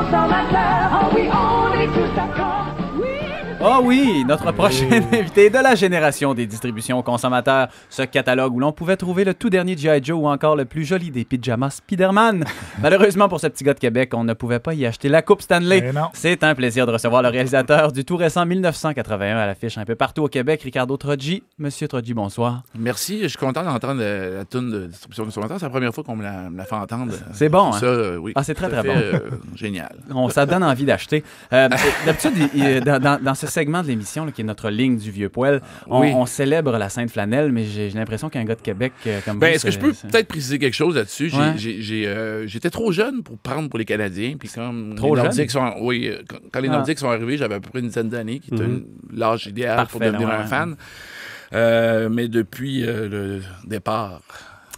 consommateurs. Ah oui, on est tous d'accord. Oui. Oh oui, notre prochain invité de la génération des distributions aux consommateurs. Ce catalogue où l'on pouvait trouver le tout dernier G.I. Joe ou encore le plus joli des pyjamas Spider-Man. Malheureusement pour ce petit gars de Québec, on ne pouvait pas y acheter la Coupe Stanley. C'est un plaisir de recevoir le réalisateur du tout récent 1981 à l'affiche un peu partout au Québec, Ricardo Troggi. Monsieur Troggi, bonsoir. Merci, je suis content d'entendre la toune de distribution consommateur. C'est la première fois qu'on me la fait entendre. C'est bon, hein? Ça, oui. Ah, c'est très, très bon. Génial. Ça donne envie d'acheter. D'habitude, dans ce segment de l'émission, là, qui est notre ligne du vieux poêle, on célèbre la Sainte Flanelle, mais j'ai l'impression qu'un gars de Québec comme vous... Est-ce que je peux peut-être préciser quelque chose là-dessus? Ouais. J'étais trop jeune pour prendre pour les Canadiens. Puis comme trop les Nordiques jeune? Quand les Nordiques sont arrivés, j'avais à peu près une dizaine d'années, qui était l'âge idéal Parfait, pour devenir un fan. Mais depuis le départ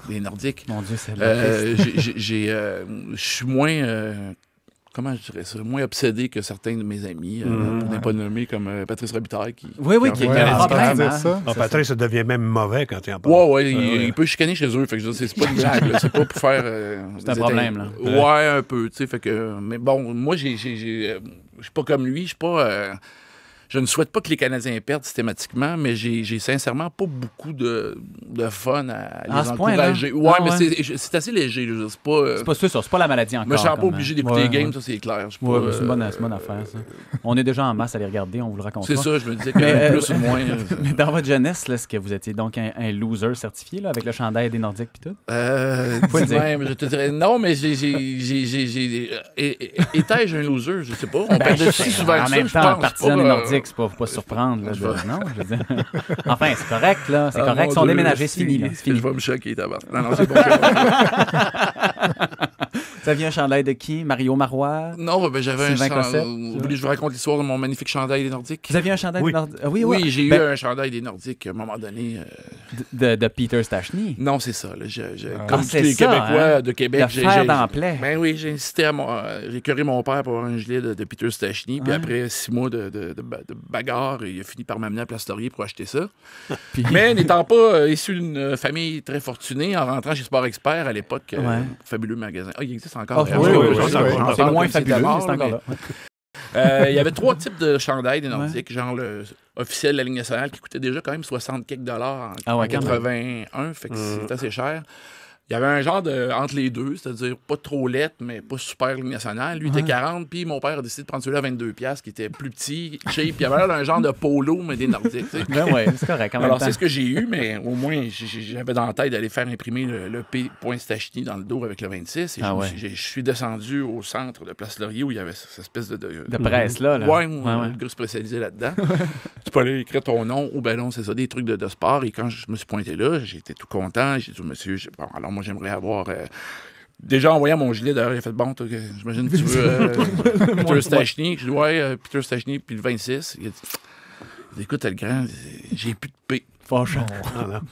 des Nordiques, mon Dieu, c'est je suis moins... comment je dirais ça, moins obsédé que certains de mes amis, pour ne pas nommer, comme Patrice Robitaille. Qui a un problème. Patrice, ça devient même mauvais quand il en parle. Oui, il peut chicaner chez eux. Fait que c'est pas une blague, là, c'est pas pour faire... c'est un problème, là. Ouais, un peu, tu sais, fait que... Mais bon, moi, je suis pas comme lui, je suis pas... Je ne souhaite pas que les Canadiens perdent systématiquement, mais j'ai sincèrement pas beaucoup de fun à les encourager. C'est assez léger. C'est pas sûr, c'est pas la maladie encore. Moi, je ne suis pas obligé d'écouter les games, ça c'est clair. C'est une bonne affaire, ça. On est déjà en masse à les regarder, on vous le raconte. C'est ça, je me disais que plus ou moins. Mais dans votre jeunesse, est-ce que vous étiez donc un loser certifié là, avec le chandail des Nordiques et tout? Même, je te dirais non, mais étais-je un loser? Je sais pas. On perdait si souvent que ça, je pense. Partisan des Nordiques, c'est pas surprendre. Là, non, je veux dire. Enfin, c'est correct, là. C'est correct. Ils sont déménagés, c'est fini. Je vais me choquer, d'abord. Non, c'est bon. Ça vient un chandail de qui? Mario Marois? Non, j'avais un chandail. Vous voulez que je vous raconte l'histoire de mon magnifique chandail des Nordiques? Vous aviez un chandail des Nordiques? Oui, j'ai eu un chandail des Nordiques à un moment donné. De Peter Stachny? Non, c'est ça. Comme tous les Québécois de Québec, le fer d'emploi. Ben oui, j'ai incité j'ai écœuré mon père pour avoir un gilet de Peter Stachny. Puis après 6 mois de bagarre, il a fini par m'amener à Place Laurier pour acheter ça. Mais n'étant pas issu d'une famille très fortunée, en rentrant chez Sport Expert à l'époque, fabuleux magasin. Ah, il existe encore. C'est moins fabuleux, mais c'est encore là. Il y avait 3 types de chandails des Nordiques, genre le officiel de la Ligue nationale qui coûtait déjà quand même 60 quelques dollars en 81, fait que c'est assez cher. Il y avait un genre entre les deux, c'est-à-dire pas trop lettre, mais pas super Ligue nationale. Lui, il était 40, puis mon père a décidé de prendre celui-là à 22$, qui était plus petit, cheap, puis il y avait là un genre de polo, mais des Nordiques. Ben ouais, c'est correct. Alors, c'est ce que j'ai eu, mais au moins, j'avais dans la tête d'aller faire imprimer le P.Stachny dans le dos avec le 26. Et je suis descendu au centre de Place Laurier où il y avait cette espèce de presse, là. Ouais, le gars spécialisé là-dedans. Tu peux aller écrire ton nom, ou ben non, c'est ça, des trucs de sport. Et quand je me suis pointé là, j'étais tout content. J'ai dit, monsieur, bon, alors moi, j'aimerais avoir... déjà, en voyant mon gilet, d'ailleurs, il a fait bon, j'imagine que tu veux Peter Stachny. Je dis, Peter Stachny, puis le 26. Il a dit, écoute, le grand, j'ai plus de P. Fâchant.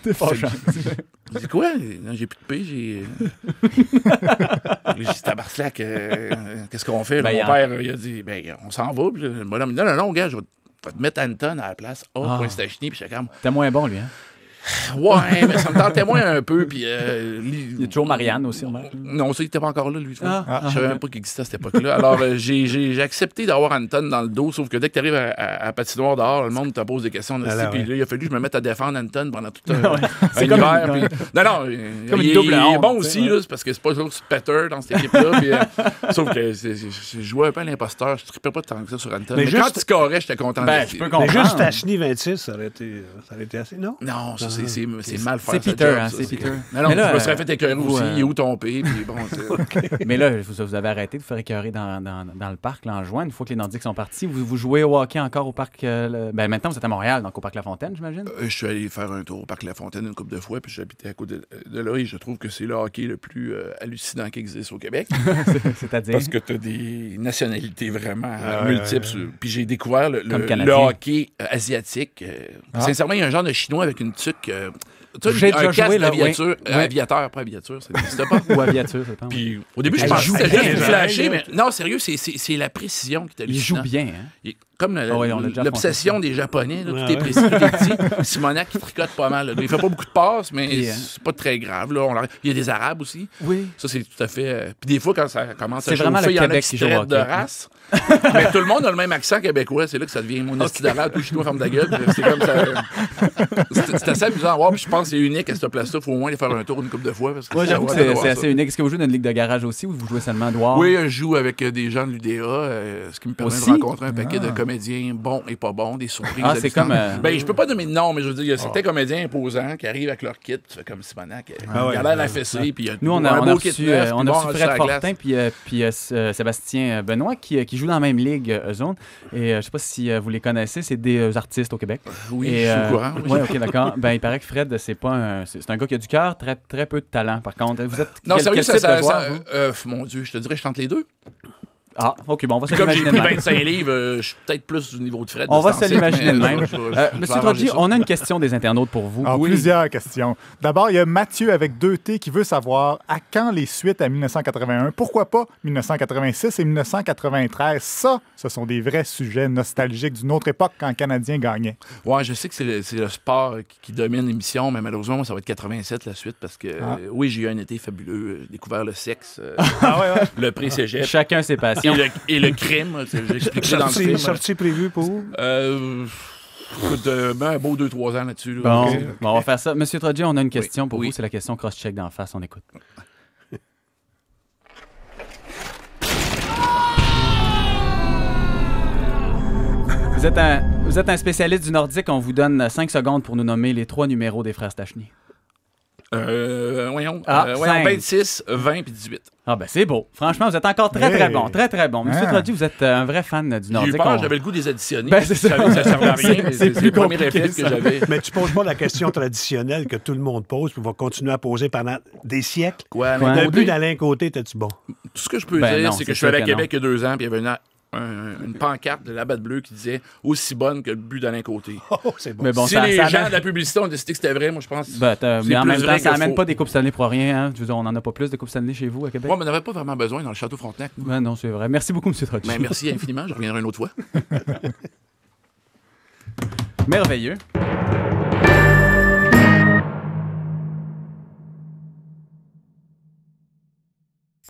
T'es fâchant. Je dis, quoi? Non, j'ai plus de P, j'ai dit, tabarcelac, qu'est-ce qu'on fait? Mon père, il a dit, on s'en va. Puis le bonhomme, non, gars, je vais te mettre Anton à la place. Stachny, puis j'étais comme... T'es moins bon, lui, hein? Ouais, mais ça me tentait moins un peu. Puis, il y a toujours Marianne aussi. Non, ça, il n'était pas encore là, lui. Je ne savais même pas qu'il existait à cette époque-là. Alors, j'ai accepté d'avoir Anton dans le dos, sauf que dès que tu arrives à patinoire dehors, le monde te pose des questions. Puis là, il a fallu que je me mette à défendre Anton pendant tout un hiver. Non, il est bon aussi, là, parce que c'est pas toujours Peter dans cette équipe-là. Sauf que je jouais un peu à l'imposteur. Je ne trippais pas tant que ça sur Anton. Mais quand tu scorais, j'étais content. Mais juste Stachny 26, ça aurait été assez, non? Non, c'est mal fait. C'est Peter, c'est Peter. Non, je me serais fait écœurer aussi. Il est où ton P? Mais là, vous avez arrêté de faire écœurer dans le parc là, en juin, une fois que les Nordiques sont partis. Vous jouez au hockey encore au parc... maintenant, vous êtes à Montréal, donc au parc La Fontaine, j'imagine? Je suis allé faire un tour au parc La Fontaine une couple de fois, puis j'habitais à côté de là, et je trouve que c'est le hockey le plus hallucinant qui existe au Québec. C'est-à-dire? Parce que tu as des nationalités vraiment multiples. Puis j'ai découvert le hockey asiatique. Sincèrement, il y a un genre de Chinois avec une tuque... J'ai déjà joué l'aviature. Aviateur, pas aviature, ça n'existe pas. Ou aviature, je pense. Puis au début, je pensais que c'était juste flashé, mais non, sérieux, c'est la précision qui est hallucinante. Il joue bien, hein? comme on a déjà l'obsession des Japonais, là, tout est précis, tout est petit. Simonac qui tricote pas mal. Là. Il fait pas beaucoup de passes, mais c'est pas très grave. Là. Il y a des Arabes aussi. Oui. Ça, c'est tout à fait... Puis des fois, quand ça commence à vraiment chauffer, il y en a Québec qui qui joue au traitent de hockey. race. Mais tout le monde a le même accent québécois. C'est là que ça devient mon esti d'arabe, tout chinois, ferme ta gueule. C'est comme ça... C'est assez amusant à voir. Puis je pense que c'est unique à cette place-là. Il faut au moins aller faire un tour une couple de fois. Parce que Ouais, j'avoue que c'est assez unique. Est-ce que vous jouez dans une ligue de garage aussi ou vous jouez seulement dehors? Oui, je joue avec des gens de l'UDA, ce qui me permet Aussi? de rencontrer un paquet de comédiens bons et pas bons, des surprises. Ah, c'est comme... Ben, je peux pas nommer de nom, mais je veux dire, il y a certains comédiens imposants qui arrivent avec leur kit, tu fais comme Simonac, il a l'air affaissé, puis il y a Nous, on un a beau reçu, kit neuf, on puis a bon, reçu sur Fred la glace. Fortin puis Sébastien Benoît qui jouent dans la même ligue, eux autres. Et je sais pas si vous les connaissez, c'est des artistes au Québec. Oui, Et, je suis au courant. Oui, OK, d'accord. Ben, il paraît que Fred, c'est un gars qui a du cœur, très, très peu de talent, par contre. Vous êtes Non, quel sérieux, type de joueur, vous? mon Dieu, je te dirais, je tente les deux. Ah, OK, bon, on va se Comme j'ai l'imaginer pris de même. 25 livres, je suis peut-être plus du niveau de Fred. On va se l'imaginer de même. Monsieur Monsieur Trottier, on a une question des internautes pour vous. Alors, plusieurs questions. D'abord, il y a Mathieu avec 2T qui veut savoir à quand les suites à 1981? Pourquoi pas 1986 et 1993? Ça, ce sont des vrais sujets nostalgiques d'une autre époque quand le Canadien gagnait. Ouais, je sais que c'est le sport qui domine l'émission, mais malheureusement, moi, ça va être 87 la suite parce que, oui, j'ai eu un été fabuleux, découvert le sexe, le pré-cégep. Chacun ses passions. Et le crime, j'expliquerai dans le film. Sortie prévue pour... Écoute, un beau 2-3 ans là-dessus. Là. Bon, Okay. Bon, on va faire ça. Monsieur Trottier, on a une question pour Oui. vous. C'est la question cross-check d'en face. On écoute. Vous êtes un spécialiste du nordique. On vous donne 5 secondes pour nous nommer les 3 numéros des frères Stachny. Voyons, 5. 26, 20 puis 18. Ah ben c'est beau. Franchement, vous êtes encore très très bon. Très très bon. Monsieur Trottier, vous êtes un vrai fan du J'ai eu nordique. peur, j'avais le goût des additionner. Ben, c'est ça. Ça servait à rien. C'est plus le premier compliqué, réflexe ça. que j'avais. Mais tu poses pas la question traditionnelle que tout le monde pose, puis va continuer à poser pendant des siècles. Quoi, Quoi? Alain Le but Côté? d'Alain Côté, t'es-tu bon? Tout ce que je peux Ben dire, non, c'est c'est que je suis allé à sûr que Québec il y a 2 ans, puis il y avait une pancarte de la Batte Bleue qui disait « Aussi bonne que le but d'Alain Côté Oh, c'est bon. Mais » bon, Si ça les ça gens amène- de la publicité ont décidé que c'était vrai, moi, je pense... Ben, mais en plus même temps, vrai ça que amène faux. pas des Coupes Stanley pour rien. Hein? Je veux dire, on n'en a pas plus de Coupes Stanley chez vous à Québec. Moi, mais on n'avait pas vraiment besoin dans le Château Frontenac. nous. Ben non, c'est vrai. Merci beaucoup, M. Trottier. Mais merci infiniment, je reviendrai une autre fois. Merveilleux.